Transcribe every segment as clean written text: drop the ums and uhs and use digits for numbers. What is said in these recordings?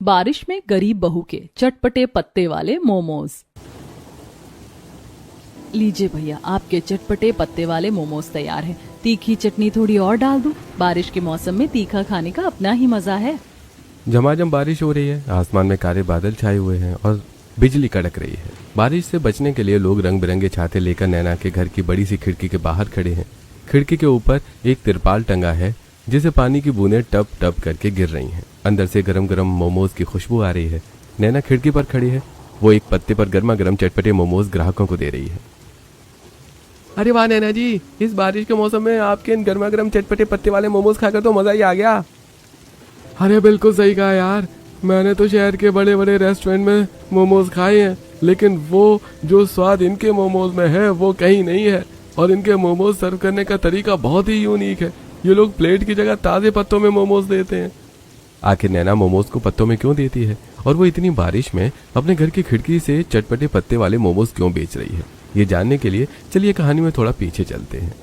बारिश में गरीब बहू के चटपटे पत्ते वाले मोमोज। लीजिए भैया, आपके चटपटे पत्ते वाले मोमोज तैयार हैं। तीखी चटनी थोड़ी और डाल दूं? बारिश के मौसम में तीखा खाने का अपना ही मजा है। झमाझम बारिश हो रही है, आसमान में काले बादल छाए हुए हैं और बिजली कड़क रही है। बारिश से बचने के लिए लोग रंग बिरंगे छाते लेकर नैना के घर की बड़ी सी खिड़की के बाहर खड़े हैं। खिड़की के ऊपर एक तिरपाल टंगा है जिसे पानी की बूंदें टप टप करके गिर रही हैं। अंदर से गरम गरम मोमोज की खुशबू आ रही है। नैना खिड़की पर खड़ी है, वो एक पत्ते पर गर्मा गर्म चटपटे मोमोज ग्राहकों को दे रही है। अरे वाह नैना जी, इस बारिश के मौसम में आपके इन गर्मा गर्म चटपटे पत्ते वाले मोमोज खाकर तो मजा ही आ गया। अरे बिल्कुल सही कहा यार, मैंने तो शहर के बड़े बड़े रेस्टोरेंट में मोमोज खाए हैं, लेकिन वो जो स्वाद इनके मोमोज में है वो कहीं नहीं है। और इनके मोमोज सर्व करने का तरीका बहुत ही यूनिक है। ये लोग प्लेट की जगह ताजे पत्तों में मोमोज देते हैं। आखिर नैना मोमोज को पत्तों में क्यों देती है और वो इतनी बारिश में अपने घर की खिड़की से चटपटे पत्ते वाले मोमोज क्यों बेच रही है, ये जानने के लिए चलिए कहानी में थोड़ा पीछे चलते हैं।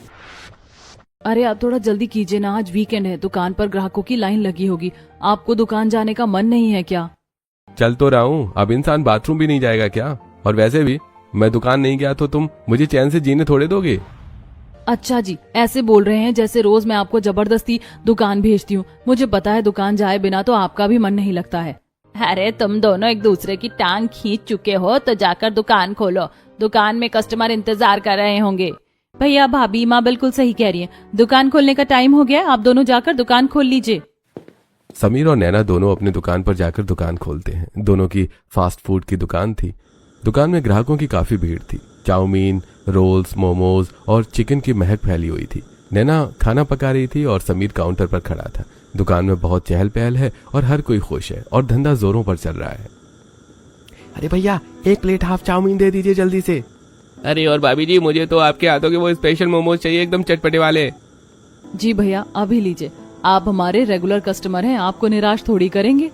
अरे आप थोड़ा जल्दी कीजिए ना, आज वीकेंड है, दुकान पर ग्राहकों की लाइन लगी होगी। आपको दुकान जाने का मन नहीं है क्या? चल तो रहा हूँ, अब इंसान बाथरूम भी नहीं जाएगा क्या? और वैसे भी मैं दुकान नहीं गया तो तुम मुझे चैन से जीने थोड़े दोगे? अच्छा जी, ऐसे बोल रहे हैं जैसे रोज मैं आपको जबरदस्ती दुकान भेजती हूँ। मुझे पता है दुकान जाए बिना तो आपका भी मन नहीं लगता है। अरे तुम दोनों एक दूसरे की टांग खींच चुके हो तो जाकर दुकान खोलो, दुकान में कस्टमर इंतजार कर रहे होंगे। भैया भाभी, माँ बिल्कुल सही कह रही है, दुकान खोलने का टाइम हो गया, आप दोनों जाकर दुकान खोल लीजिए। समीर और नैना दोनों अपनी दुकान पर जाकर दुकान खोलते हैं। दोनों की फास्ट फूड की दुकान थी। दुकान में ग्राहकों की काफी भीड़ थी। चाउमीन, रोल्स, मोमोज और चिकन की महक फैली हुई थी। नैना खाना पका रही थी और समीर काउंटर पर खड़ा था। दुकान में बहुत चहल पहल है और हर कोई खुश है और धंधा जोरों पर चल रहा है। अरे भैया, एक प्लेट हाफ चाउमीन दे दीजिए जल्दी से। अरे और भाभी जी, मुझे तो आपके हाथों के वो स्पेशल मोमोज चाहिए, एकदम चटपटे वाले। जी भैया, अभी लीजिए, आप हमारे रेगुलर कस्टमर हैं, आपको निराश थोड़ी करेंगे।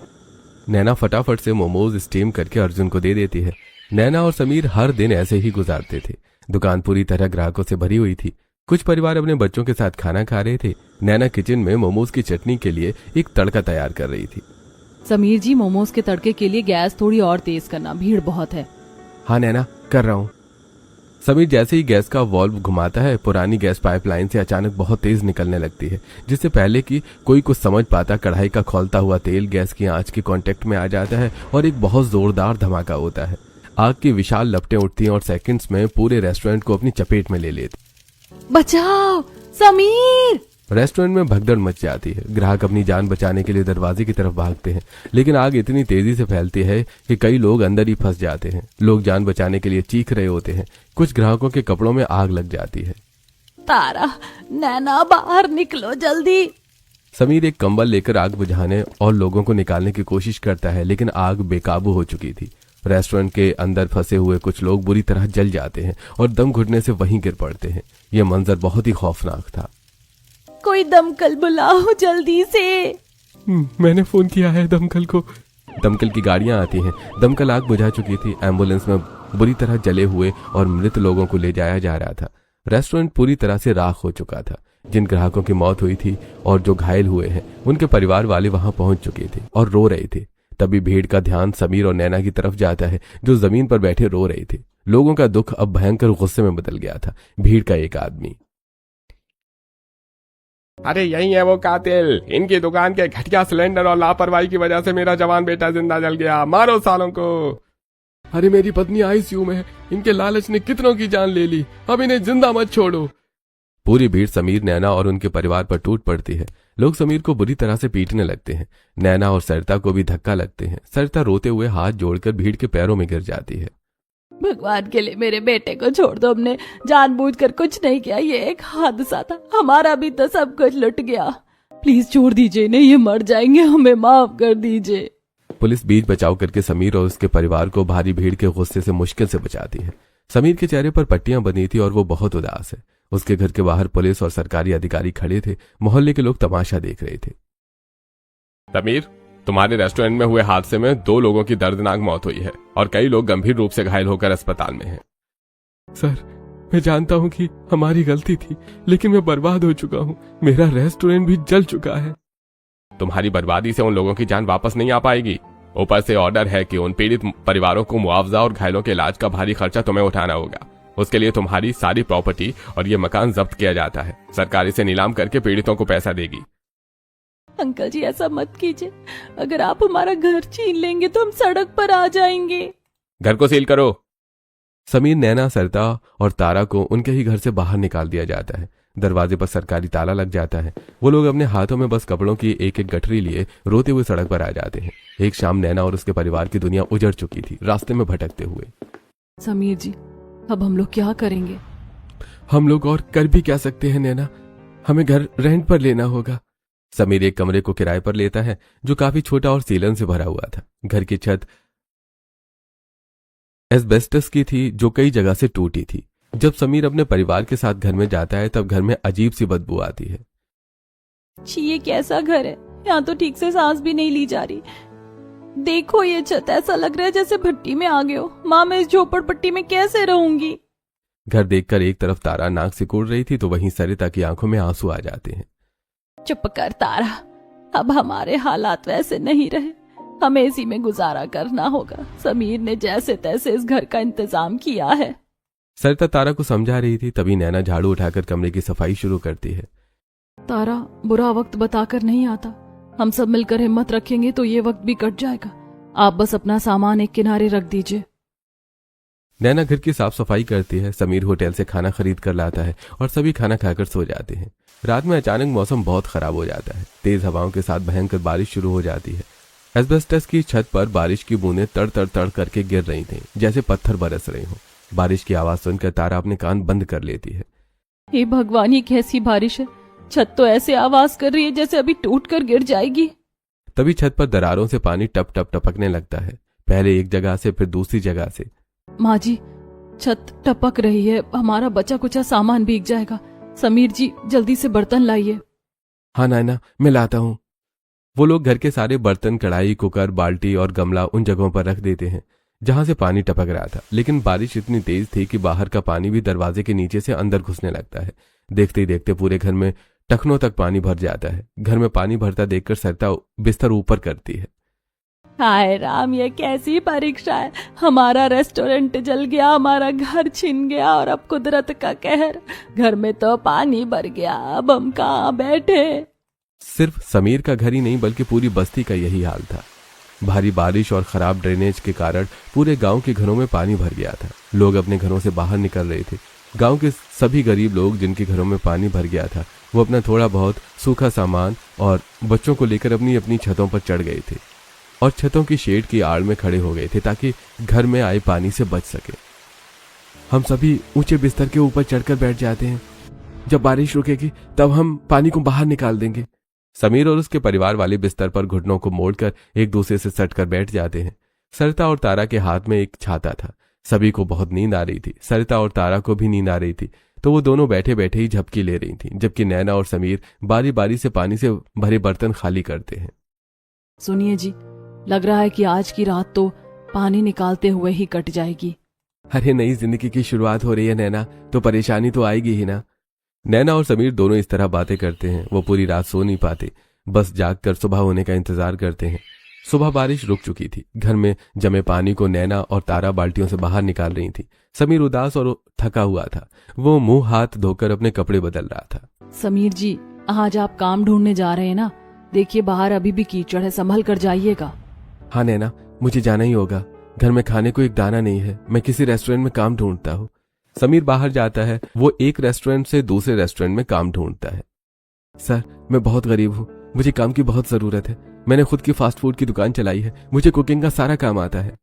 नैना फटाफट से मोमोज स्टीम करके अर्जुन को दे देती है। नैना और समीर हर दिन ऐसे ही गुजारते थे। दुकान पूरी तरह ग्राहकों से भरी हुई थी। कुछ परिवार अपने बच्चों के साथ खाना खा रहे थे। नैना किचन में मोमोज की चटनी के लिए एक तड़का तैयार कर रही थी। समीर जी, मोमोज के तड़के के लिए गैस थोड़ी और तेज करना, भीड़ बहुत है। हाँ नैना, कर रहा हूँ। समीर जैसे ही गैस का वॉल्व घुमाता है, पुरानी गैस पाइपलाइन से अचानक बहुत तेज निकलने लगती है, जिससे पहले कि कोई कुछ समझ पाता कढ़ाई का खौलता हुआ तेल गैस की आंच के कांटेक्ट में आ जाता है और एक बहुत जोरदार धमाका होता है। आग की विशाल लपटें उठती हैं और सेकंड्स में पूरे रेस्टोरेंट को अपनी चपेट में ले लेती। बचाओ समीर! रेस्टोरेंट में भगदड़ मच जाती है। ग्राहक अपनी जान बचाने के लिए दरवाजे की तरफ भागते हैं, लेकिन आग इतनी तेजी से फैलती है कि कई लोग अंदर ही फंस जाते हैं। लोग जान बचाने के लिए चीख रहे होते हैं। कुछ ग्राहकों के कपड़ों में आग लग जाती है। तारा, नैना, बाहर निकलो जल्दी। समीर एक कंबल लेकर आग बुझाने और लोगों को निकालने की कोशिश करता है, लेकिन आग बेकाबू हो चुकी थी। रेस्टोरेंट के अंदर फंसे हुए कुछ लोग बुरी तरह जल जाते हैं और दम घुटने से वहीं गिर पड़ते हैं। यह मंजर बहुत ही खौफनाक था। कोई दमकल बुलाओ जल्दी से। मैंने फोन किया है दमकल को। दमकल की गाड़ियां आती हैं। दमकल आग बुझा चुकी थी। एम्बुलेंस में बुरी तरह जले हुए और मृत लोगों को ले जाया जा रहा था। रेस्टोरेंट पूरी तरह से राख हो चुका था। जिन ग्राहकों की मौत हुई थी और जो घायल हुए हैं, उनके परिवार वाले वहां पहुंच चुके थे और रो रहे थे। तभी भीड़ का ध्यान समीर और नैना की तरफ जाता है, जो जमीन पर बैठे रो रहे थे। लोगों का दुख अब भयंकर गुस्से में बदल गया था। भीड़ का एक आदमी, अरे यही है वो कातिल, इनकी दुकान के घटिया सिलेंडर और लापरवाही की वजह से मेरा जवान बेटा जिंदा जल गया, मारो सालों को। अरे मेरी पत्नी आईसीयू में है, इनके लालच ने कितनों की जान ले ली, अब इन्हें जिंदा मत छोड़ो। पूरी भीड़ समीर, नैना और उनके परिवार पर टूट पड़ती है। लोग समीर को बुरी तरह से पीटने लगते हैं। नैना और सरिता को भी धक्का लगते हैं। सरिता रोते हुए हाथ जोड़कर भीड़ के पैरों में गिर जाती है। भगवान के लिए मेरे बेटे को छोड़ दो, हमने जानबूझकर कुछ नहीं किया, ये एक हादसा था, हमारा भी तो सब कुछ लुट गया। प्लीज छोड़ दीजिए इन्हें, ये मर जाएंगे, हमें माफ कर दीजिए। पुलिस बीच बचाव करके समीर और उसके परिवार को भारी भीड़ के गुस्से से मुश्किल से बचाती है। समीर के चेहरे पर पट्टियां बंधी थी और वो बहुत उदास है। उसके घर के बाहर पुलिस और सरकारी अधिकारी खड़े थे। मोहल्ले के लोग तमाशा देख रहे थे। समीर, तुम्हारे रेस्टोरेंट में हुए हादसे में 2 लोगों की दर्दनाक मौत हुई है और कई लोग गंभीर रूप से घायल होकर अस्पताल में हैं। सर, मैं जानता हूं कि हमारी गलती थी, लेकिन मैं बर्बाद हो चुका हूं। मेरा रेस्टोरेंट भी जल चुका है। तुम्हारी बर्बादी से उन लोगों की जान वापस नहीं आ पाएगी। ऊपर से ऑर्डर है कि उन पीड़ित परिवारों को मुआवजा और घायलों के इलाज का भारी खर्चा तुम्हें उठाना होगा। उसके लिए तुम्हारी सारी प्रॉपर्टी और ये मकान जब्त किया जाता है। सरकार इसे नीलाम करके पीड़ितों को पैसा देगी। अंकल जी ऐसा मत कीजिए, अगर आप हमारा घर छीन लेंगे तो हम सड़क पर आ जाएंगे। घर को सील करो। समीर, नैना, सरिता और तारा को उनके ही घर से बाहर निकाल दिया जाता है। दरवाजे पर सरकारी ताला लग जाता है। वो लोग अपने हाथों में बस कपड़ों की एक एक गठरी लिए रोते हुए सड़क पर आ जाते हैं। एक शाम नैना और उसके परिवार की दुनिया उजड़ चुकी थी, रास्ते में भटकते हुए। समीर जी, अब हम लोग क्या करेंगे? हम लोग और कर भी क्या सकते हैं नैना, हमें घर रेंट पर लेना होगा। समीर एक कमरे को किराए पर लेता है जो काफी छोटा और सीलन से भरा हुआ था। घर की छत एस्बेस्टस की थी जो कई जगह से टूटी थी। जब समीर अपने परिवार के साथ घर में जाता है तब घर में अजीब सी बदबू आती है। छी, ये कैसा घर है? यहाँ तो ठीक से सांस भी नहीं ली जा रही। देखो ये छत, ऐसा लग रहा है जैसे भट्टी में आ गए हो। माँ, मैं इस झोपड़पट्टी में कैसे रहूंगी? घर देखकर एक तरफ तारा नाक सिकोड़ रही थी तो वहीं सरिता की आंखों में आंसू आ जाते हैं। चुप कर तारा, अब हमारे हालात वैसे नहीं रहे, हमें इसी में गुजारा करना होगा। समीर ने जैसे तैसे इस घर का इंतजाम किया है। सरिता तारा को समझा रही थी, तभी नैना झाड़ू उठाकर कमरे की सफाई शुरू करती है। तारा, बुरा वक्त बताकर नहीं आता, हम सब मिलकर हिम्मत रखेंगे तो ये वक्त भी कट जाएगा। आप बस अपना सामान एक किनारे रख दीजिए। नैना घर की साफ सफाई करती है। समीर होटल से खाना खरीद कर लाता है और सभी खाना खाकर सो जाते हैं। रात में अचानक मौसम बहुत खराब हो जाता है। तेज हवाओं के साथ भयंकर बारिश शुरू हो जाती है। एस्बेस्टस की छत पर बारिश की बूंदें तड़ तड़ तड़ करके गिर रही थीं, जैसे पत्थर बरस रहे हों। बारिश की आवाज सुनकर तारा अपने कान बंद कर लेती है। हे भगवान, ये कैसी बारिश है? छत तो ऐसे आवाज कर रही है जैसे अभी टूट कर गिर जाएगी। तभी छत पर दरारों से पानी टप टप टपकने लगता है, पहले एक जगह से फिर दूसरी जगह से। माँ जी, छत टपक रही है, हमारा बचा कुचा सामान भीग जाएगा। समीर जी, जल्दी से बर्तन लाइए। हाँ नैना, मैं लाता हूँ। वो लोग घर के सारे बर्तन, कढ़ाई, कुकर, बाल्टी और गमला उन जगहों पर रख देते हैं जहां से पानी टपक रहा था। लेकिन बारिश इतनी तेज थी कि बाहर का पानी भी दरवाजे के नीचे से अंदर घुसने लगता है। देखते ही देखते पूरे घर में टखनों तक पानी भर जाता है। घर में पानी भरता देखकर सरिता बिस्तर ऊपर करती है। हाय राम, ये कैसी परीक्षा है? हमारा रेस्टोरेंट जल गया, हमारा घर छिन गया और अब कुदरत का कहर। घर में तो पानी भर गया, अब हम कहाँ बैठे? सिर्फ समीर का घर ही नहीं बल्कि पूरी बस्ती का यही हाल था। भारी बारिश और खराब ड्रेनेज के कारण पूरे गांव के घरों में पानी भर गया था। लोग अपने घरों से बाहर निकल रहे थे। गांव के सभी गरीब लोग जिनके घरों में पानी भर गया था वो अपना थोड़ा बहुत सूखा सामान और बच्चों को लेकर अपनी अपनी छतों पर चढ़ गए थे और छतों की शेड की आड़ में खड़े हो गए थे ताकि घर में आए पानी से बच सके। हम सभी ऊंचे बिस्तर के ऊपर चढ़कर बैठ जाते हैं। जब बारिश रुकेगी तब हम पानी को बाहर निकाल देंगे। समीर और उसके परिवार वाले बिस्तर पर घुटनों को मोड़कर एक दूसरे से सटकर बैठ जाते हैं। सरिता और तारा के हाथ में एक छाता था। सभी को बहुत नींद आ रही थी। सरिता और तारा को भी नींद आ रही थी तो वो दोनों बैठे बैठे ही झपकी ले रही थी, जबकि नैना और समीर बारी बारी से पानी से भरे बर्तन खाली करते हैं। सुनिए जी, लग रहा है कि आज की रात तो पानी निकालते हुए ही कट जाएगी। अरे नई जिंदगी की शुरुआत हो रही है नैना, तो परेशानी तो आएगी ही ना। नैना और समीर दोनों इस तरह बातें करते हैं। वो पूरी रात सो नहीं पाते, बस जागकर सुबह होने का इंतजार करते हैं। सुबह बारिश रुक चुकी थी। घर में जमे पानी को नैना और तारा बाल्टियों से बाहर निकाल रही थी। समीर उदास और थका हुआ था। वो मुंह हाथ धोकर अपने कपड़े बदल रहा था। समीर जी, आज आप काम ढूंढने जा रहे हैं ना? देखिए बाहर अभी भी कीचड़ है, संभल कर जाइएगा। हाँ नैना, मुझे जाना ही होगा। घर में खाने को एक दाना नहीं है। मैं किसी रेस्टोरेंट में काम ढूंढता हूँ। समीर बाहर जाता है। वो एक रेस्टोरेंट से दूसरे रेस्टोरेंट में काम ढूंढता है। सर, मैं बहुत गरीब हूँ, मुझे काम की बहुत जरूरत है। मैंने खुद की फास्ट फूड की दुकान चलाई है, मुझे कुकिंग का सारा काम आता है।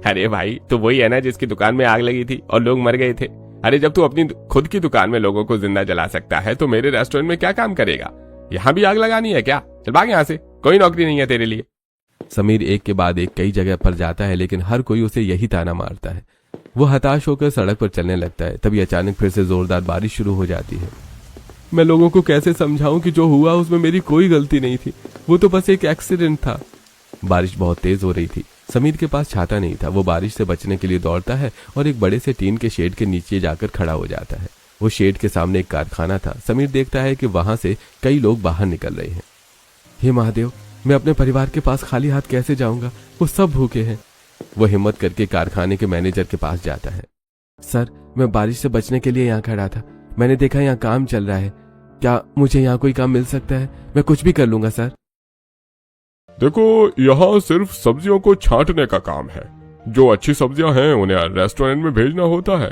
अरे भाई, तो वही है ना जिसकी दुकान में आग लगी थी और लोग मर गए थे। अरे जब तू अपनी खुद की दुकान में लोगों को जिंदा जला सकता है तो मेरे रेस्टोरेंट में क्या काम करेगा? यहाँ भी आग लगानी है क्या? चल भाग यहाँ से, कोई नौकरी नहीं है तेरे लिए। समीर एक के बाद एक कई जगह पर जाता है लेकिन हर कोई उसे यही ताना मारता है। वो हताश होकर सड़क पर चलने लगता है। तभी अचानक फिर से जोरदार बारिश शुरू हो जाती है। मैं लोगों को कैसे समझाऊं कि जो हुआ उसमें मेरी कोई गलती नहीं थी, वो तो बस एक एक्सीडेंट था। बारिश बहुत तेज हो रही थी। समीर के पास छाता नहीं था। वो बारिश से बचने के लिए दौड़ता है और एक बड़े से टीन के शेड के नीचे जाकर खड़ा हो जाता है। वो शेड के सामने एक कारखाना था। समीर देखता है कि वहां से कई लोग बाहर निकल रहे हैं। हे महादेव, मैं अपने परिवार के पास खाली हाथ कैसे जाऊंगा, वो सब भूखे हैं। वो हिम्मत करके कारखाने के मैनेजर के पास जाता है। सर, मैं बारिश से बचने के लिए यहाँ खड़ा था। मैंने देखा यहाँ काम चल रहा है, क्या मुझे यहाँ कोई काम मिल सकता है? मैं कुछ भी कर लूंगा सर। देखो, यहाँ सिर्फ सब्जियों को छांटने का काम है। जो अच्छी सब्जियां हैं उन्हें रेस्टोरेंट में भेजना होता है।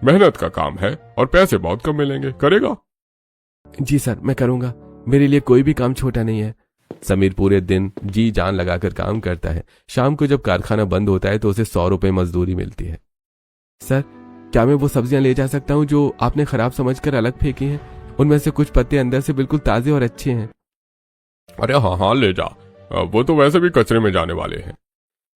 मेहनत का काम है और पैसे बहुत कम मिलेंगे। करेगा? जी सर, मैं करूंगा। मेरे लिए कोई भी काम छोटा नहीं है। समीर पूरे दिन जी जान लगाकर काम करता है। शाम को जब कारखाना बंद होता है तो उसे 100 रुपए मजदूरी मिलती है। सर, क्या मैं वो सब्जियां ले जा सकता हूँ जो आपने खराब समझकर अलग फेंकी हैं? उनमें से कुछ पत्ते अंदर से बिल्कुल ताजे और अच्छे हैं। अरे हाँ, ले जा। वो तो वैसे भी कचरे में जाने वाले हैं।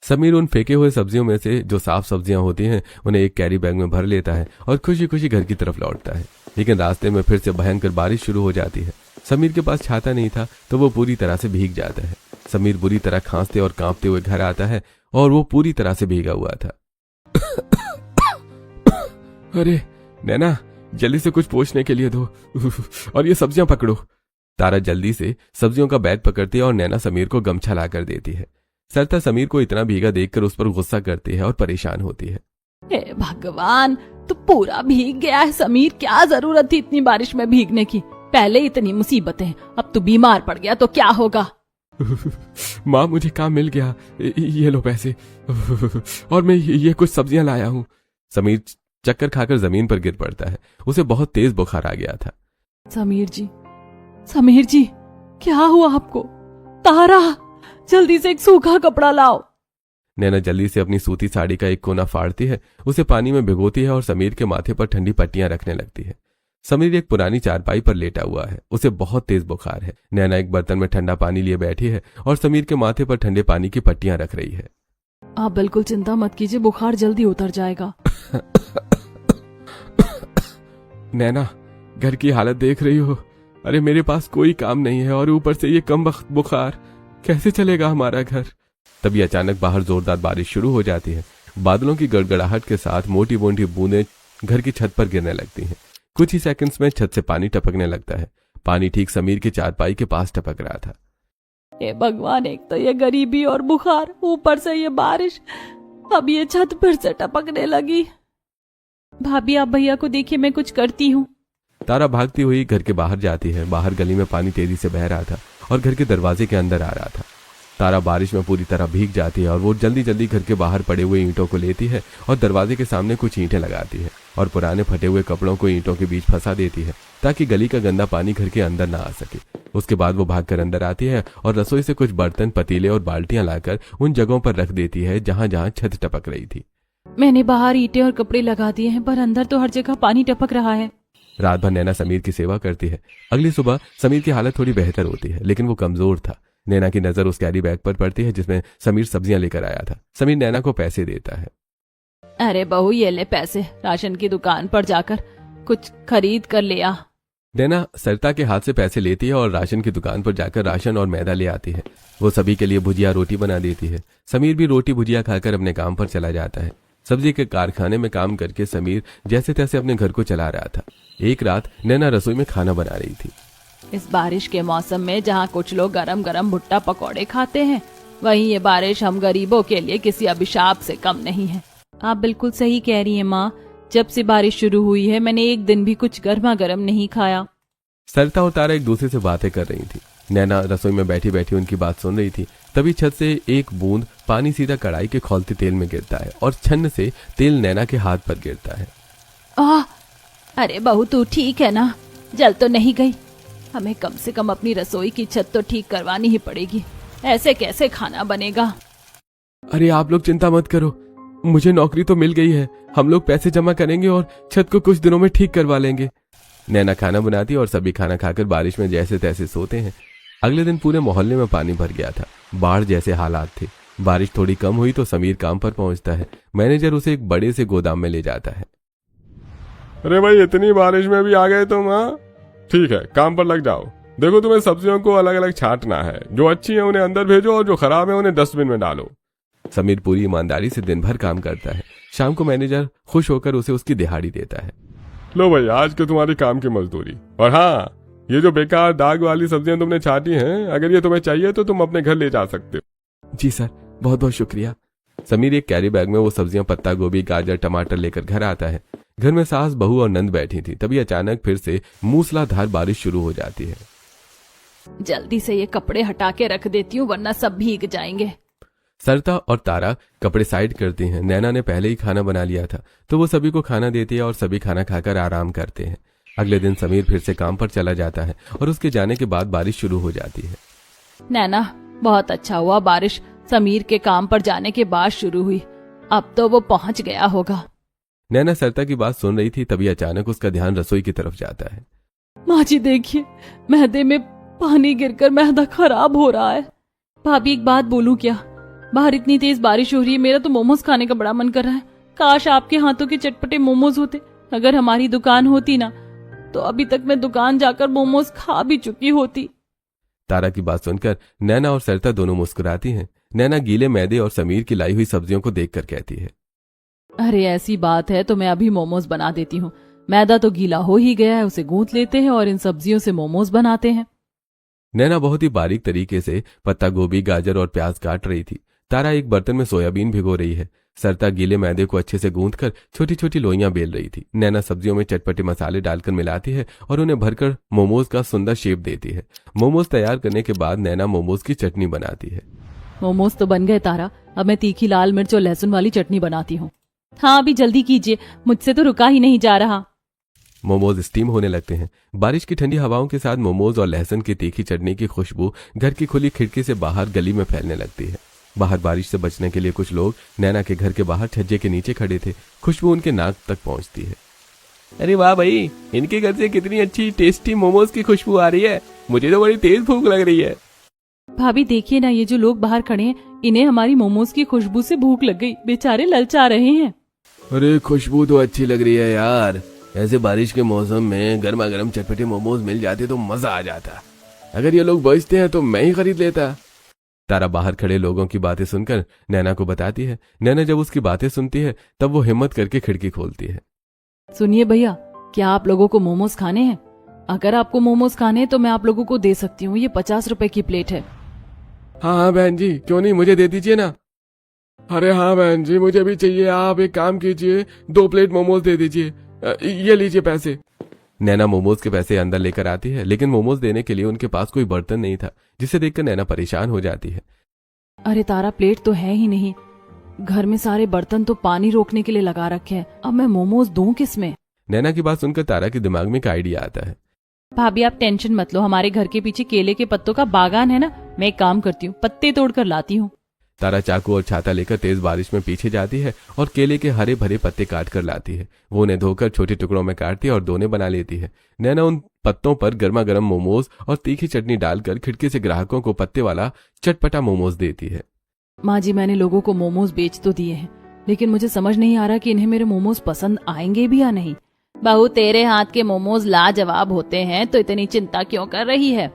समीर उन फेंके हुए सब्जियों में से जो साफ सब्जियां होती हैं उन्हें एक कैरी बैग में भर लेता है और खुशी खुशी घर की तरफ लौटता है। लेकिन रास्ते में फिर से भयंकर बारिश शुरू हो जाती है। समीर के पास छाता नहीं था तो वो पूरी तरह से भीग जाता है। समीर बुरी तरह खांसते और कांपते हुए घर आता है और वो पूरी तरह से भीगा हुआ था। अरे नैना, जल्दी से कुछ पोंछने के लिए दो और ये सब्जियां पकड़ो। तारा जल्दी से सब्जियों का बैग पकड़ती है और नैना समीर को गमछा ला कर देती है। सरता समीर को इतना भीगा देखकर उस पर गुस्सा करती है और परेशान होती है। हे भगवान, तू पूरा भीग गया है समीर। क्या जरूरत थी इतनी बारिश में भीगने की? पहले इतनी मुसीबतें, अब तू बीमार पड़ गया तो क्या होगा? माँ, मुझे काम मिल गया। ये लो पैसे और मैं ये कुछ सब्जियां लाया हूँ। समीर चक्कर खाकर जमीन पर गिर पड़ता है। उसे बहुत तेज बुखार आ गया था। समीर जी, क्या हुआ आपको? तारा, जल्दी से एक सूखा कपड़ा लाओ। नैना जल्दी से अपनी सूती साड़ी का एक कोना फाड़ती है, उसे पानी में भिगोती है और समीर के माथे पर ठंडी पट्टियां रखने लगती है। समीर एक पुरानी चारपाई पर लेटा हुआ है। उसे बहुत तेज बुखार है। नैना एक बर्तन में ठंडा पानी लिए बैठी है और समीर के माथे पर ठंडे पानी की पट्टियां रख रही है। आप बिल्कुल चिंता मत कीजिए, बुखार जल्दी उतर जाएगा। नैना, घर की हालत देख रही हो। अरे मेरे पास कोई काम नहीं है और ऊपर से ये कम वक्त बुखार, कैसे चलेगा हमारा घर? तभी अचानक बाहर जोरदार बारिश शुरू हो जाती है। बादलों की गड़गड़ाहट के साथ मोटी मोटी बूंदें घर की छत पर गिरने लगती हैं। कुछ ही सेकंड्स में छत से पानी टपकने लगता है। पानी ठीक समीर की चारपाई के पास टपक रहा था। हे भगवान, एक तो ये गरीबी और बुखार, ऊपर से ये बारिश, अब ये छत फिर से टपकने लगी। भाभी, आप भैया को देखिए, मैं कुछ करती हूँ। तारा भागती हुई घर के बाहर जाती है। बाहर गली में पानी तेजी से बह रहा था और घर के दरवाजे के अंदर आ रहा था। तारा बारिश में पूरी तरह भीग जाती है और वो जल्दी जल्दी घर के बाहर पड़े हुए ईंटों को लेती है और दरवाजे के सामने कुछ ईंटें लगाती है और पुराने फटे हुए कपड़ों को ईंटों के बीच फंसा देती है ताकि गली का गंदा पानी घर के अंदर ना आ सके। उसके बाद वो भागकर अंदर आती है और रसोई से कुछ बर्तन, पतीले और बाल्टियां लाकर उन जगहों पर रख देती है जहां जहां छत टपक रही थी। मैंने बाहर ईंटें और कपड़े लगा दिए हैं, पर अंदर तो हर जगह पानी टपक रहा है। रात भर नैना समीर की सेवा करती है। अगली सुबह समीर की हालत थोड़ी बेहतर होती है, लेकिन वो कमजोर था। नैना की नजर उस कैरी बैग पर पड़ती है जिसमें समीर सब्जियां लेकर आया था। समीर नैना को पैसे देता है। अरे बहू, ये ले पैसे, राशन की दुकान पर जाकर कुछ खरीद कर ले आ। नैना सरता के हाथ से पैसे लेती है और राशन की दुकान पर जाकर राशन और मैदा ले आती है। वो सभी के लिए भुजिया रोटी बना देती है। समीर भी रोटी भुजिया खाकर अपने काम पर चला जाता है। सब्जी के कारखाने में काम करके समीर जैसे तैसे अपने घर को चला रहा था। एक रात नैना रसोई में खाना बना रही थी। इस बारिश के मौसम में जहाँ कुछ लोग गरम गरम भुट्टा पकौड़े खाते हैं, वहीं ये बारिश हम गरीबों के लिए किसी अभिशाप से कम नहीं है। आप बिल्कुल सही कह रही हैं माँ। जब से बारिश शुरू हुई है मैंने एक दिन भी कुछ गर्मा गर्म नहीं खाया। सरता और तारा एक दूसरे से बातें कर रही थी। नैना रसोई में बैठी बैठी उनकी बात सुन रही थी। तभी छत से एक बूंद पानी सीधा कढ़ाई के खौलते तेल में गिरता है और छन्न से तेल नैना के हाथ पर गिरता है। अरे बहू, तू ठीक है ना? जल तो नहीं गई? हमें कम से कम अपनी रसोई की छत तो ठीक करवानी ही पड़ेगी। ऐसे कैसे खाना बनेगा? अरे आप लोग चिंता मत करो, मुझे नौकरी तो मिल गई है। हम लोग पैसे जमा करेंगे और छत को कुछ दिनों में ठीक करवा लेंगे। नैना खाना बनाती और सभी खाना खाकर बारिश में जैसे तैसे सोते हैं। अगले दिन पूरे मोहल्ले में पानी भर गया था। बाढ़ जैसे हालात थे। बारिश थोड़ी कम हुई तो समीर काम पर पहुंचता है। मैनेजर उसे एक बड़े से गोदाम में ले जाता है। अरे भाई, इतनी बारिश में भी आ गए तुम? हाँ ठीक है, काम पर लग जाओ। देखो, तुम्हें सब्जियों को अलग अलग छांटना है। जो अच्छी है उन्हें अंदर भेजो और जो खराब है उन्हें डस्टबिन में डालो। समीर पूरी ईमानदारी से दिन भर काम करता है। शाम को मैनेजर खुश होकर उसे उसकी दिहाड़ी देता है। लो भाई, आज के तुम्हारी काम की मजदूरी। और हाँ, ये जो बेकार दाग वाली सब्जियां तुमने छाटी हैं, अगर ये तुम्हें चाहिए तो तुम अपने घर ले जा सकते हो। जी सर, बहुत बहुत शुक्रिया। समीर एक कैरी बैग में वो सब्जियां पत्ता गोभी, गाजर, टमाटर लेकर घर आता है। घर में सास, बहू और नंद बैठी थी। तभी अचानक फिर से मूसलाधार बारिश शुरू हो जाती है। जल्दी से ये कपड़े हटा के रख देती हूँ वरना सब भीग जाएंगे। सरता और तारा कपड़े साइड करती हैं। नैना ने पहले ही खाना बना लिया था तो वो सभी को खाना देती है और सभी खाना खाकर आराम करते हैं। अगले दिन समीर फिर से काम पर चला जाता है और उसके जाने के बाद बारिश शुरू हो जाती है। नैना, बहुत अच्छा हुआ बारिश समीर के काम पर जाने के बाद शुरू हुई। अब तो वो पहुंच गया होगा। नैना सरता की बात सुन रही थी, तभी अचानक उसका ध्यान रसोई की तरफ जाता है। माँ जी देखिए, मैदे में पानी गिरकर मैदा खराब हो रहा है। भाभी एक बात बोलूं क्या? बाहर इतनी तेज बारिश हो रही है, मेरा तो मोमोज खाने का बड़ा मन कर रहा है। काश आपके हाथों के चटपटे मोमोज होते। अगर हमारी दुकान होती ना तो अभी तक मैं दुकान जाकर मोमोज खा भी चुकी होती। तारा की बात सुनकर नैना और सरता दोनों मुस्कुराती हैं। नैना गीले मैदे और समीर की लाई हुई सब्जियों को देखकर कहती है, अरे ऐसी बात है तो मैं अभी मोमोज बना देती हूँ। मैदा तो गीला हो ही गया है, उसे गूंथ लेते हैं और इन सब्जियों से मोमोज बनाते हैं। नैना बहुत ही बारीक तरीके से पत्ता गोभी, गाजर और प्याज काट रही थी। तारा एक बर्तन में सोयाबीन भिगो रही है। सरता गीले मैदे को अच्छे से गूंथकर छोटी छोटी लोइयां बेल रही थी। नैना सब्जियों में चटपटे मसाले डालकर मिलाती है और उन्हें भरकर मोमोज का सुंदर शेप देती है। मोमोज तैयार करने के बाद नैना मोमोज की चटनी बनाती है। मोमोज तो बन गए तारा, अब मैं तीखी लाल मिर्च और लहसुन वाली चटनी बनाती हूँ। हाँ अभी जल्दी कीजिए, मुझसे तो रुका ही नहीं जा रहा। मोमोज स्टीम होने लगते हैं। बारिश की ठंडी हवाओं के साथ मोमोज और लहसुन की तीखी चटनी की खुशबू घर की खुली खिड़की से बाहर गली में फैलने लगती है। बाहर बारिश से बचने के लिए कुछ लोग नैना के घर के बाहर छज्जे के नीचे खड़े थे। खुशबू उनके नाक तक पहुंचती है। अरे वाह भाई, इनके घर से कितनी अच्छी टेस्टी मोमोज की खुशबू आ रही है। मुझे तो बड़ी तेज भूख लग रही है। भाभी देखिए ना, ये जो लोग बाहर खड़े हैं, इन्हें हमारी मोमोज की खुशबू से भूख लग गई। बेचारे ललचा रहे हैं। अरे खुशबू तो अच्छी लग रही है यार। ऐसे बारिश के मौसम में गर्मा गर्म चटपटे मोमोज मिल जाते तो मजा आ जाता। अगर ये लोग बचते हैं तो मैं ही खरीद लेता। तारा बाहर खड़े लोगों की बातें सुनकर नैना को बताती है। नैना जब उसकी बातें सुनती है तब वो हिम्मत करके खिड़की खोलती है। सुनिए भैया, क्या आप लोगों को मोमोज खाने हैं? अगर आपको मोमोज खाने हैं तो मैं आप लोगों को दे सकती हूँ। ये 50 रुपए की प्लेट है। हाँ हाँ बहन जी, क्यों नहीं, मुझे दे दीजिए ना। अरे हाँ बहन जी, मुझे भी चाहिए। आप एक काम कीजिए, 2 प्लेट मोमोज दे दीजिए। ये लीजिए पैसे। नैना मोमोज के पैसे अंदर लेकर आती है, लेकिन मोमोज देने के लिए उनके पास कोई बर्तन नहीं था, जिसे देखकर नैना परेशान हो जाती है। अरे तारा, प्लेट तो है ही नहीं। घर में सारे बर्तन तो पानी रोकने के लिए लगा रखे हैं। अब मैं मोमोज दूं किसमें? नैना की बात सुनकर तारा के दिमाग में एक आइडिया आता है। भाभी आप टेंशन मत लो, हमारे घर के पीछे केले के पत्तों का बागान है ना, मैं एक काम करती हूँ, पत्ते तोड़कर लाती हूँ। तारा चाकू और छाता लेकर तेज बारिश में पीछे जाती है और केले के हरे भरे पत्ते काट कर लाती है। वो उन्हें धोकर छोटे टुकड़ों में काटती है और दोने बना लेती है। नैना उन पत्तों पर गर्मा गर्म मोमोज और तीखी चटनी डालकर खिड़की से ग्राहकों को पत्ते वाला चटपटा मोमोज देती है। माँ जी, मैंने लोगों को मोमोज बेच तो दिए हैं, लेकिन मुझे समझ नहीं आ रहा कि इन्हें मेरे मोमोज पसंद आएंगे भी या नहीं। बहू, तेरे हाथ के मोमोज लाजवाब होते हैं तो इतनी चिंता क्यों कर रही है?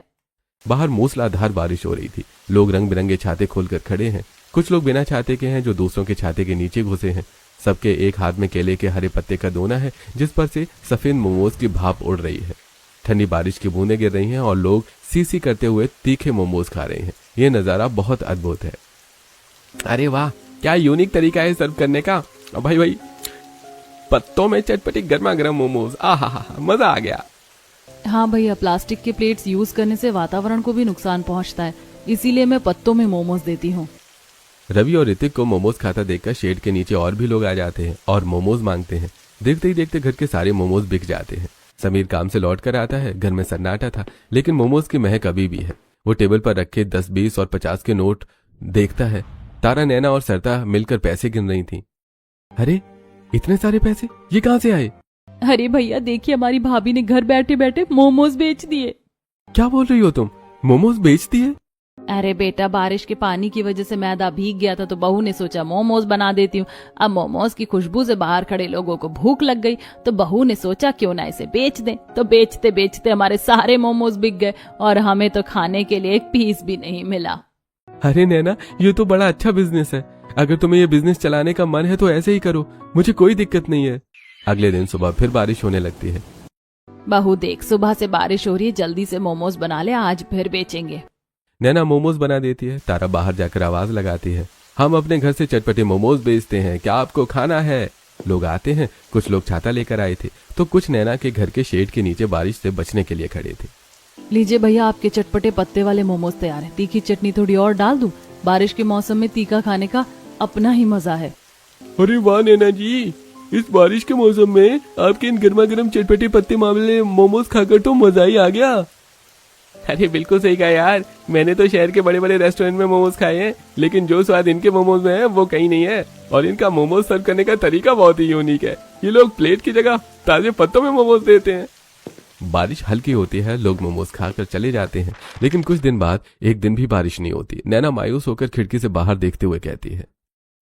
बाहर मूसलाधार बारिश हो रही थी। लोग रंग बिरंगे छाते खोलकर खड़े हैं। कुछ लोग बिना छाते के हैं जो दूसरों के छाते के नीचे घुसे हैं। सबके एक हाथ में केले के हरे पत्ते का दोना है, जिस पर से सफेद मोमोज की भाप उड़ रही है। ठंडी बारिश की बूंदें गिर रही हैं और लोग सी करते हुए तीखे मोमोज खा रहे हैं। ये नजारा बहुत अद्भुत है। अरे वाह, क्या यूनिक तरीका है सर्व करने का। भाई भाई, पत्तों में चटपटी गर्मा गर्म मोमोज, आहा, मजा आ गया। हाँ भैया, प्लास्टिक के प्लेट्स यूज करने से वातावरण को भी नुकसान पहुंचता है, इसीलिए मैं पत्तों में मोमोज देती हूँ। रवि और ऋतिक को मोमोज खाता देखकर शेड के नीचे और भी लोग आ जाते हैं और मोमोज मांगते हैं। देखते ही देखते घर के सारे मोमोज बिक जाते हैं। समीर काम से लौट कर आता है। घर में सन्नाटा था, लेकिन मोमोज की महक अभी भी है। वो टेबल पर रखे 10, 20 और 50 के नोट देखता है। तारा, नैना और सरता मिलकर पैसे गिन रही थी। अरे इतने सारे पैसे ये कहां से आए? अरे भैया देखिए, हमारी भाभी ने घर बैठे बैठे मोमोज बेच दिए। क्या बोल रही हो तुम? मोमोज बेच दिए? अरे बेटा, बारिश के पानी की वजह से मैदा भीग गया था तो बहू ने सोचा मोमोज बना देती हूँ। अब मोमोज की खुशबू से बाहर खड़े लोगों को भूख लग गई तो बहू ने सोचा क्यों ना इसे बेच दें। तो बेचते बेचते हमारे सारे मोमोज बिक गए और हमें तो खाने के लिए एक पीस भी नहीं मिला। अरे नैना, ये तो बड़ा अच्छा बिजनेस है। अगर तुम्हें ये बिजनेस चलाने का मन है तो ऐसे ही करो, मुझे कोई दिक्कत नहीं है। अगले दिन सुबह फिर बारिश होने लगती है। बहू देख, सुबह से बारिश हो रही है, जल्दी से मोमोज बना ले, आज फिर बेचेंगे। नैना मोमोज बना देती है। तारा बाहर जाकर आवाज लगाती है, हम अपने घर से चटपटे मोमोज बेचते हैं, क्या आपको खाना है? लोग आते हैं। कुछ लोग छाता लेकर आए थे तो कुछ नैना के घर के शेड के नीचे बारिश से बचने के लिए खड़े थे। लीजिए भैया, आपके चटपटे पत्ते वाले मोमोज तैयार है। तीखी चटनी थोड़ी और डाल दूं? बारिश के मौसम में तीखा खाने का अपना ही मजा है। अरे वाह नैना जी, इस बारिश के मौसम में आपके इन गर्मा गर्म चटपटे पत्ते वाले मोमोज खाकर तो मजा ही आ गया। अरे बिल्कुल सही कहा यार, मैंने तो शहर के बड़े बड़े रेस्टोरेंट में मोमोज खाए हैं, लेकिन जो स्वाद इनके मोमोज में है वो कहीं नहीं है। और इनका मोमोज सर्व करने का तरीका बहुत ही यूनिक है। ये लोग प्लेट की जगह ताजे पत्तों में मोमोज देते हैं। बारिश हल्की होती है, लोग मोमोज खाकर चले जाते हैं, लेकिन कुछ दिन बाद एक दिन भी बारिश नहीं होती। नैना मायूस होकर खिड़की से बाहर देखते हुए कहती है,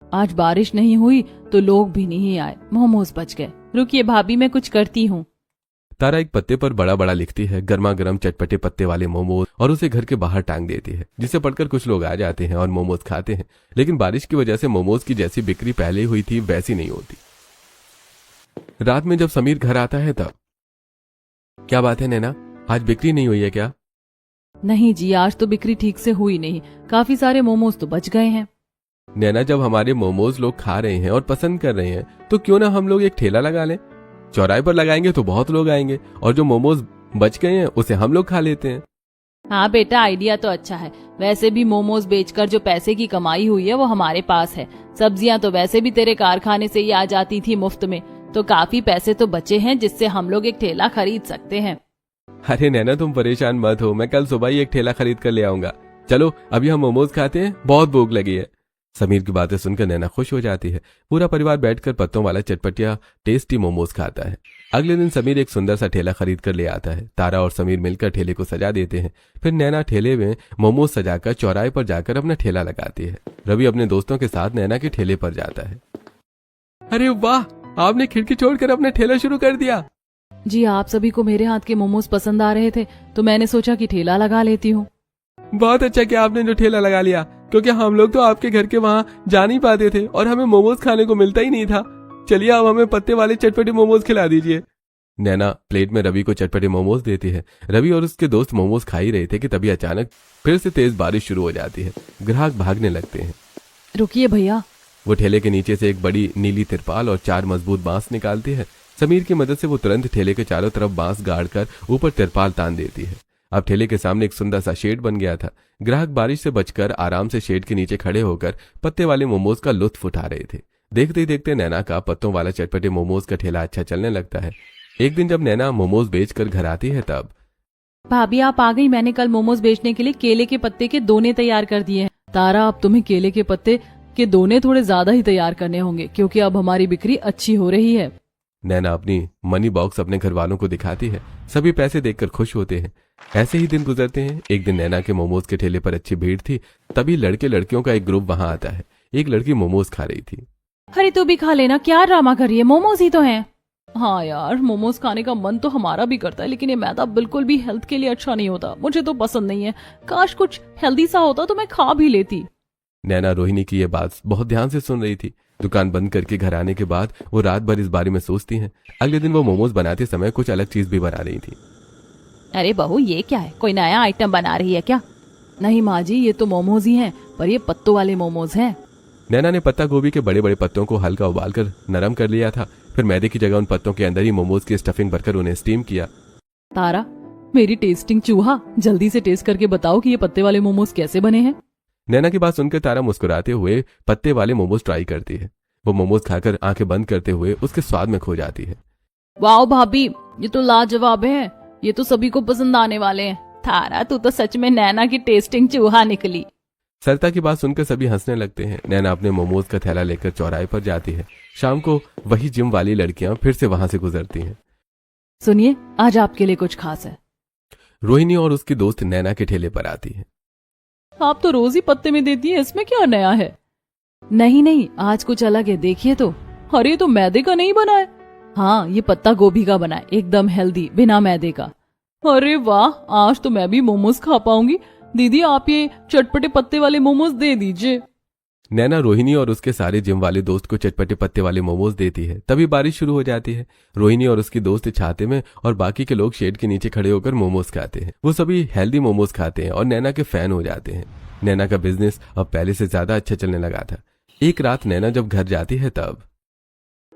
आज बारिश नहीं हुई तो लोग भी नहीं आए, मोमोज बच गए। रुकिए भाभी, मैं कुछ करती हूँ। तारा एक पत्ते पर बड़ा बड़ा लिखती है गर्मा गर्म चटपटे पत्ते वाले मोमोज और उसे घर के बाहर टांग देती है, जिसे पढ़कर कुछ लोग आ जाते हैं और मोमोज खाते हैं। लेकिन बारिश की वजह से मोमोज की जैसी बिक्री पहले हुई थी वैसी नहीं होती। रात में जब समीर घर आता है तब, क्या बात है नैना, आज बिक्री नहीं हुई है क्या? नहीं जी, आज तो बिक्री ठीक से हुई नहीं, काफी सारे मोमोज तो बच गए हैं। नैना, जब हमारे मोमोज लोग खा रहे हैं और पसंद कर रहे हैं तो क्यों ना हम लोग एक ठेला लगा लें? चौराहे पर लगाएंगे तो बहुत लोग आएंगे और जो मोमोज बच गए हैं उसे हम लोग खा लेते हैं। हाँ बेटा, आइडिया तो अच्छा है। वैसे भी मोमोज बेचकर जो पैसे की कमाई हुई है वो हमारे पास है। सब्जियां तो वैसे भी तेरे कारखाने से ही आ जाती थी मुफ्त में, तो काफी पैसे तो बचे हैं जिससे हम लोग एक ठेला खरीद सकते हैं। अरे नैना, तुम परेशान मत हो, मैं कल सुबह ही एक ठेला खरीद कर ले आऊंगा। चलो अभी हम मोमोज खाते हैं, बहुत भूख लगी है। समीर की बातें सुनकर नैना खुश हो जाती है। पूरा परिवार बैठकर पत्तों वाला चटपटिया टेस्टी मोमोज खाता है। अगले दिन समीर एक सुंदर सा ठेला खरीद कर ले आता है। तारा और समीर मिलकर ठेले को सजा देते हैं। फिर नैना ठेले में मोमोज सजाकर चौराहे पर जाकर अपना ठेला लगाती है। रवि अपने दोस्तों के साथ नैना के ठेले पर जाता है। अरे वाह, आपने खिड़की छोड़कर अपना ठेला शुरू कर दिया। जी, आप सभी को मेरे हाथ के मोमोज पसंद आ रहे थे तो मैंने सोचा कि ठेला लगा लेती हूँ। बहुत अच्छा किया आपने जो ठेला लगा लिया, क्योंकि हम लोग तो आपके घर के वहाँ जा नहीं पाते थे और हमें मोमोज खाने को मिलता ही नहीं था। चलिए अब हमें पत्ते वाले चटपटे मोमोज खिला दीजिए। नैना प्लेट में रवि को चटपटे मोमोज देती है। रवि और उसके दोस्त मोमोज खा ही रहे थे कि तभी अचानक फिर से तेज बारिश शुरू हो जाती है। ग्राहक भागने लगते हैं। रुकिए भैया। वो ठेले के नीचे से एक बड़ी नीली तिरपाल और 4 मजबूत बांस निकालती है। समीर की मदद से वो तुरंत ठेले के चारों तरफ बांस गाड़ कर ऊपर तिरपाल तान देती है। अब ठेले के सामने एक सुंदर सा शेड बन गया था। ग्राहक बारिश से बचकर आराम से शेड के नीचे खड़े होकर पत्ते वाले मोमोज का लुत्फ उठा रहे थे। देखते ही देखते नैना का पत्तों वाला चटपटे मोमोज का ठेला अच्छा चलने लगता है। एक दिन जब नैना मोमोज बेचकर घर आती है तब, भाभी आप आ गई। मैंने कल मोमोज बेचने के लिए केले के पत्ते के दोने तैयार कर दिए हैं। तारा, अब तुम्हें केले के पत्ते के दोने थोड़े ज्यादा ही तैयार करने होंगे, क्योंकि अब हमारी बिक्री अच्छी हो रही है। नैना अपनी मनी बॉक्स अपने घर वालों को दिखाती है। सभी पैसे देखकर खुश होते हैं। ऐसे ही दिन गुजरते हैं। एक दिन नैना के मोमोज के ठेले पर अच्छी भीड़ थी। तभी लड़के लड़कियों का एक ग्रुप वहां आता है। एक लड़की मोमोज खा रही थी। अरे तू भी खा लेना, क्या ड्रामा कर रही है, मोमोज ही तो हैं। हाँ यार, मोमोज खाने का मन तो हमारा भी करता है, लेकिन ये मैदा बिल्कुल भी हेल्थ के लिए अच्छा नहीं होता। मुझे तो पसंद नहीं है। काश कुछ हेल्दी सा होता तो मैं खा भी लेती। नैना रोहिणी की ये बात बहुत ध्यान से सुन रही थी। दुकान बंद करके घर आने के बाद वो रात भर इस बारे में सोचती हैं। अगले दिन वो मोमोज बनाते समय कुछ अलग चीज भी बना रही थी। अरे बहू, ये क्या है, कोई नया आइटम बना रही है क्या? नहीं माँ जी, ये तो मोमोज ही हैं, पर ये पत्तों वाले मोमोज हैं। नैना ने पत्ता गोभी के बड़े बड़े पत्तों को हल्का उबालकर नरम कर लिया था। फिर मैदे की जगह उन पत्तों के अंदर ही मोमोज की स्टफिंग भरकर उन्हें स्टीम किया। तारा, मेरी टेस्टिंग चूहा, जल्दी से टेस्ट करके बताओ कि ये पत्ते वाले मोमोज कैसे बने हैं। नैना की बात सुनकर तारा मुस्कुराते हुए पत्ते वाले मोमोज ट्राई करती है। वो मोमोज खाकर आंखें बंद करते हुए उसके स्वाद में खो जाती है। वाह भाभी, ये तो लाजवाब है, ये तो सभी को पसंद आने वाले हैं। तारा, तू तो सच में नैना की टेस्टिंग चूहा निकली। सरिता की बात सुनकर सभी हंसने लगते हैं। नैना अपने मोमोज का थैला लेकर चौराहे पर जाती है। शाम को वही जिम वाली लड़कियां फिर से वहां से गुजरती हैं। सुनिए, आज आपके लिए कुछ खास है। रोहिणी और उसकी दोस्त नैना के ठेले पर आती है। आप तो रोज ही पत्ते में देती हैं, इसमें क्या नया है? नहीं नहीं, आज कुछ अलग है, देखिए तो। अरे तो मैदे का नहीं बना है। हाँ, ये पत्ता गोभी का बना है, एकदम हेल्दी, बिना मैदे का। अरे वाह, आज तो मैं भी मोमोज खा पाऊंगी। दीदी, आप ये चटपटे पत्ते वाले मोमोज दे दीजिए। नैना रोहिणी और उसके सारे जिम वाले दोस्त को चटपटे पत्ते वाले मोमोज देती है। तभी बारिश शुरू हो जाती है। रोहिणी और उसकी दोस्त छाते में और बाकी के लोग शेड के नीचे खड़े होकर मोमोज खाते हैं। वो सभी हेल्दी मोमोज खाते हैं और नैना के फैन हो जाते हैं। नैना का बिजनेस अब पहले से ज्यादा अच्छा चलने लगा था। एक रात नैना जब घर जाती है तब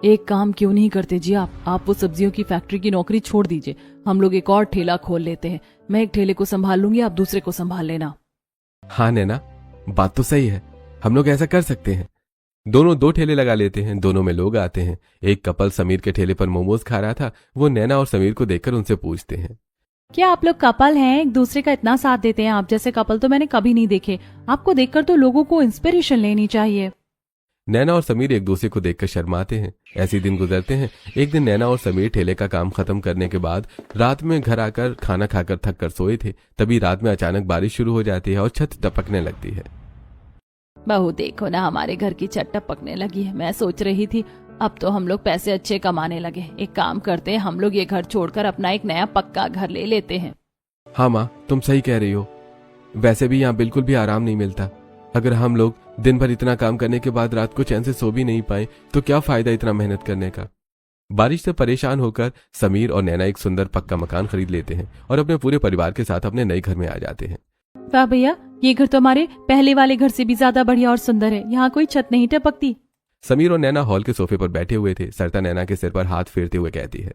एक काम क्यों नहीं करते जी आप वो सब्जियों की फैक्ट्री की नौकरी छोड़ दीजिए। हम लोग एक और ठेला खोल लेते हैं। मैं एक ठेले को संभाल लूंगी, आप दूसरे को संभाल लेना। हाँ नैना, बात तो सही है, हम लोग ऐसा कर सकते हैं। दोनों 2 ठेले लगा लेते हैं। दोनों में लोग आते हैं। एक कपल समीर के ठेले पर मोमोज खा रहा था। वो नैना और समीर को देखकर उनसे पूछते हैं, क्या आप लोग कपल हैं? एक दूसरे का इतना साथ देते हैं। आप जैसे कपल तो मैंने कभी नहीं देखे। आपको देखकर तो लोगों को इंस्पिरेशन लेनी चाहिए। नैना और समीर एक दूसरे को देखकर शर्माते हैं। ऐसे ही दिन गुजरते हैं। एक दिन नैना और समीर ठेले का काम खत्म करने के बाद रात में घर आकर खाना खाकर थक कर सोए थे। तभी रात में अचानक बारिश शुरू हो जाती है और छत टपकने लगती है। बहू देखो ना, हमारे घर की छत टपकने लगी है। मैं सोच रही थी अब तो हम लोग पैसे अच्छे कमाने लगे। एक काम करते हैं, हम लोग ये घर छोड़कर अपना एक नया पक्का घर ले लेते हैं। हाँ माँ, तुम सही कह रही हो। वैसे भी यहाँ बिल्कुल भी आराम नहीं मिलता। अगर हम लोग दिन भर इतना काम करने के बाद रात को चैन से सो भी नहीं पाए तो क्या फायदा इतना मेहनत करने का। बारिश से परेशान होकर समीर और नैना एक सुंदर पक्का मकान खरीद लेते हैं और अपने पूरे परिवार के साथ अपने नए घर में आ जाते हैं। वाह भैया, ये घर तो हमारे पहले वाले घर से भी ज्यादा बढ़िया और सुंदर है। यहाँ कोई छत नहीं टपकती। समीर और नैना हॉल के सोफे पर बैठे हुए थे। सरिता नैना के सिर पर हाथ फेरते हुए कहती है,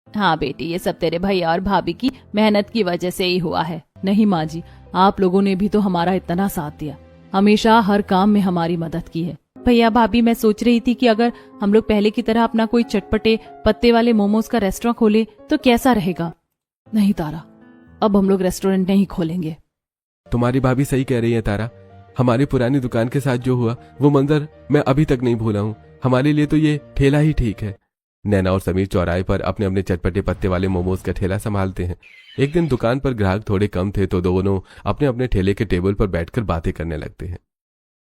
हाँ बेटी, ये सब तेरे भैया और भाभी की मेहनत की वजह से ही हुआ है। नहीं माँ जी, आप लोगों ने भी तो हमारा इतना साथ दिया, हमेशा हर काम में हमारी मदद की है। भैया भाभी, मैं सोच रही थी कि अगर हम लोग पहले की तरह अपना कोई चटपटे पत्ते वाले मोमोज का रेस्टोरेंट खोले तो कैसा रहेगा। नहीं तारा, अब हम लोग रेस्टोरेंट नहीं खोलेंगे। तुम्हारी भाभी सही कह रही है तारा। हमारी पुरानी दुकान के साथ जो हुआ वो मंजर मैं अभी तक नहीं भूला हूँ। हमारे लिए तो ये ठेला ही ठीक है। नैना और समीर चौराहे पर अपने अपने चटपटे पत्ते वाले मोमोज का ठेला संभालते हैं। एक दिन दुकान पर ग्राहक थोड़े कम थे तो दोनों अपने अपने ठेले के टेबल पर बैठकर बातें करने लगते हैं।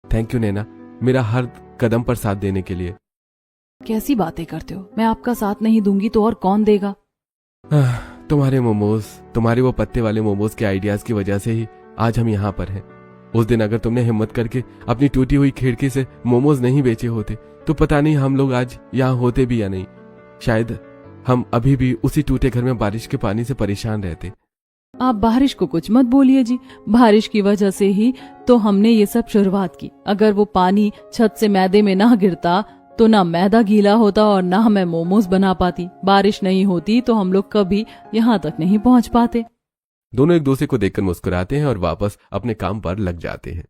थैंक यू नैना, मेरा हर कदम पर साथ देने के लिए। कैसी बातें करते हो? मैं आपका साथ नहीं दूंगी तो और कौन देगा? तुम्हारे मोमोज, तुम्हारे वो पत्ते वाले मोमोज के आइडियाज की वजह से ही आज हम यहाँ पर हैं। उस दिन अगर तुमने हिम्मत करके अपनी टूटी हुई खिड़की से मोमोज नहीं बेचे होते तो पता नहीं हम लोग आज यहाँ होते भी या नहीं। शायद हम अभी भी उसी टूटे घर में बारिश के पानी से परेशान रहते। आप बारिश को कुछ मत बोलिए जी। बारिश की वजह से ही तो हमने ये सब शुरुआत की। अगर वो पानी छत से मैदे में ना गिरता तो ना मैदा गीला होता और ना मैं मोमोज बना पाती। बारिश नहीं होती तो हम लोग कभी यहाँ तक नहीं पहुँच पाते। दोनों एक दूसरे को देखकर मुस्कुराते हैं और वापस अपने काम पर लग जाते हैं।